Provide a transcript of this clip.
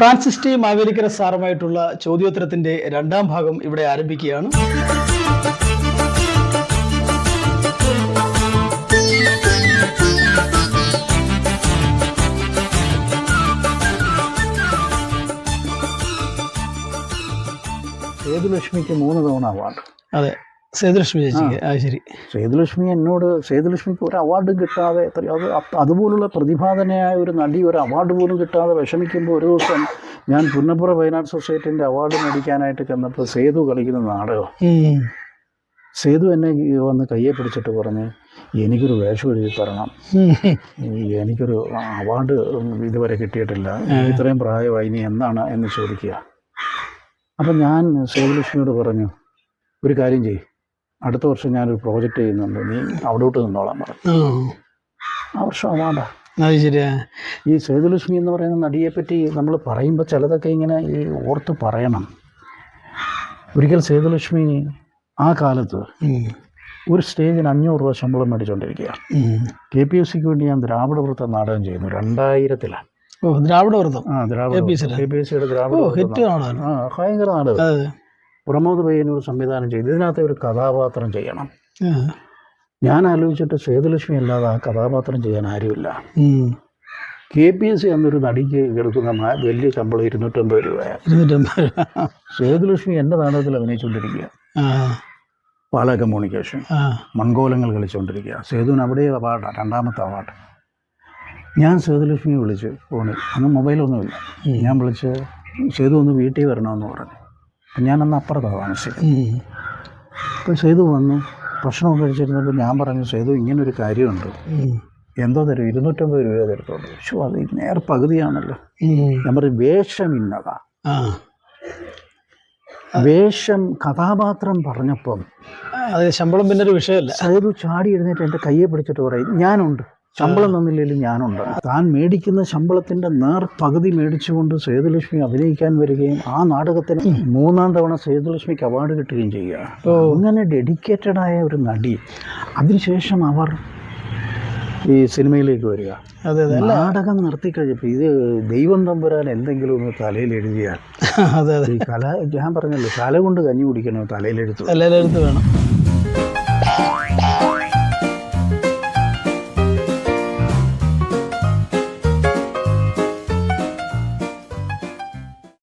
Francis T Mavelikkara സാറുമായിട്ടുള്ള ചോദ്യോത്തരത്തിന്റെ രണ്ടാം ഭാഗം ഇവിടെ ആരംഭിക്കുകയാണ്. സേതുലക്ഷ്മിക്ക് 3 തവണ അവാർഡ്. അതെ, സേതുലക്ഷ്മി ചേച്ചിക്ക്. ശരി. സേതുലക്ഷ്മിക്ക് ഒരു അവാർഡും കിട്ടാതെ, അതുപോലുള്ള പ്രതിഭാതനായ ഒരു നടി ഒരു അവാർഡ് പോലും കിട്ടാതെ വിഷമിക്കുമ്പോൾ ഒരു ദിവസം ഞാൻ പുന്നപ്പുറ ഫൈൻ ആർട്സ് സൊസൈറ്റിൻ്റെ അവാർഡ് മേടിക്കാനായിട്ട് ചെന്നപ്പോൾ സേതു കളിക്കുന്ന നാടകം. സേതു എന്നെ വന്ന് കയ്യെ പിടിച്ചിട്ട് പറഞ്ഞ്, എനിക്കൊരു വേഷം എഴുതി തരണം, എനിക്കൊരു അവാർഡ് ഇതുവരെ കിട്ടിയിട്ടില്ല, ഇത്രയും പ്രായമായി, ഇനി എന്നാണ് എന്ന് ചോദിക്കുക. അപ്പം ഞാൻ സേതുലക്ഷ്മിയോട് പറഞ്ഞു, ഒരു കാര്യം ചെയ്യ്, അടുത്ത വർഷം ഞാനൊരു പ്രോജക്റ്റ് ചെയ്യുന്നുണ്ട്, നീ അവിടോട്ട് നിന്നോളാൻ പറഞ്ഞു. ആ വർഷം അവാർഡാ. അത് ശരിയാ. ഈ സേതുലക്ഷ്മി എന്ന് പറയുന്ന നടിയെപ്പറ്റി നമ്മൾ പറയുമ്പോൾ ചിലതൊക്കെ ഇങ്ങനെ ഈ ഓർത്ത് പറയണം. ഒരിക്കൽ സേതുലക്ഷ്മി ആ കാലത്ത് ഒരു സ്റ്റേജിന് 500 രൂപ ശമ്പളം മേടിച്ചുകൊണ്ടിരിക്കുക. KPSCക്ക് വേണ്ടി ഞാൻ ദ്രാവിഡവൃത്ത നാടകം ചെയ്യുന്നു 2000-ലാണ്. ദ്രാവിഡവൃത്തം. KPSCയുടെ ദ്രാവിഡവൃത്തം ഭയങ്കര നാടകം. പ്രമോദ് പയ്യന്നൂർ സംവിധാനം ചെയ്തു. ഇതിനകത്ത് ഒരു കഥാപാത്രം ചെയ്യണം. ഞാൻ ആലോചിച്ചിട്ട് സേതുലക്ഷ്മി അല്ലാതെ ആ കഥാപാത്രം ചെയ്യാൻ ആരുമില്ല. KPSC എന്നൊരു നടിക്ക് എടുക്കുന്ന വലിയ ശമ്പളം 250 രൂപയാണ്. സേതുലക്ഷ്മി എൻ്റെ നാടകത്തിൽ അഭിനയിച്ചുകൊണ്ടിരിക്കുക. പാല കമ്മ്യൂണിക്കേഷൻ മൺകോലങ്ങൾ കളിച്ചുകൊണ്ടിരിക്കുക. സേതുവിന് അവിടെ അവാർഡാണ്, 2ാമത്തെ അവാർഡ്. ഞാൻ സേതുലക്ഷ്മിയെ വിളിച്ച് ഫോണിൽ, അന്ന് മൊബൈലൊന്നുമില്ല, ഞാൻ വിളിച്ച് സേതു ഒന്ന് വീട്ടിൽ വരണമെന്ന് പറഞ്ഞു. അപ്പം ഞാനന്ന് അപ്പുറത്താണ് താമസിക്കുന്നത്. അപ്പോൾ സേതു വന്നു, ഭക്ഷണമൊക്കെ കഴിച്ചിരുന്നപ്പോൾ ഞാൻ പറഞ്ഞു, സേതു ഇങ്ങനൊരു കാര്യമുണ്ട്, എന്തോ തരും, 250 രൂപ തരത്തുള്ളൂ. പക്ഷേ അത് നേർ പകുതിയാണല്ലോ. ഞാൻ പറയും, വേഷം ഇന്നതാ. വേഷം കഥാപാത്രം പറഞ്ഞപ്പം അത് ശമ്പളം പിന്നെ ഒരു വിഷയമല്ല. സേതു ചാടി എഴുന്നേറ്റ് എൻ്റെ കയ്യെ പിടിച്ചിട്ട് പറയും, ഞാനുണ്ട്, ശമ്പളം തന്നില്ലെങ്കിലും ഞാനുണ്ട്. താൻ മേടിക്കുന്ന ശമ്പളത്തിൻ്റെ പകുതി മേടിച്ചുകൊണ്ട് സേതുലക്ഷ്മി അഭിനയിക്കാൻ വരികയും ആ നാടകത്തിന് 3ാം തവണ സേതുലക്ഷ്മിക്ക് അവാർഡ് കിട്ടുകയും ചെയ്യുക. അങ്ങനെ ഡെഡിക്കേറ്റഡായ ഒരു നടി. അതിനുശേഷം അവർ ഈ സിനിമയിലേക്ക് വരിക. നാടകം നിർത്തിക്കഴിഞ്ഞപ്പോൾ ഇത് ദൈവം തമ്പുരാൻ എന്തെങ്കിലും ഒന്ന് തലയിൽ എഴുതിയാൽ, ഈ കല, ഞാൻ പറഞ്ഞല്ലോ, കല കൊണ്ട് കഞ്ഞി കുടിക്കണോ, തലയിലെഴുത്ത് വേണം.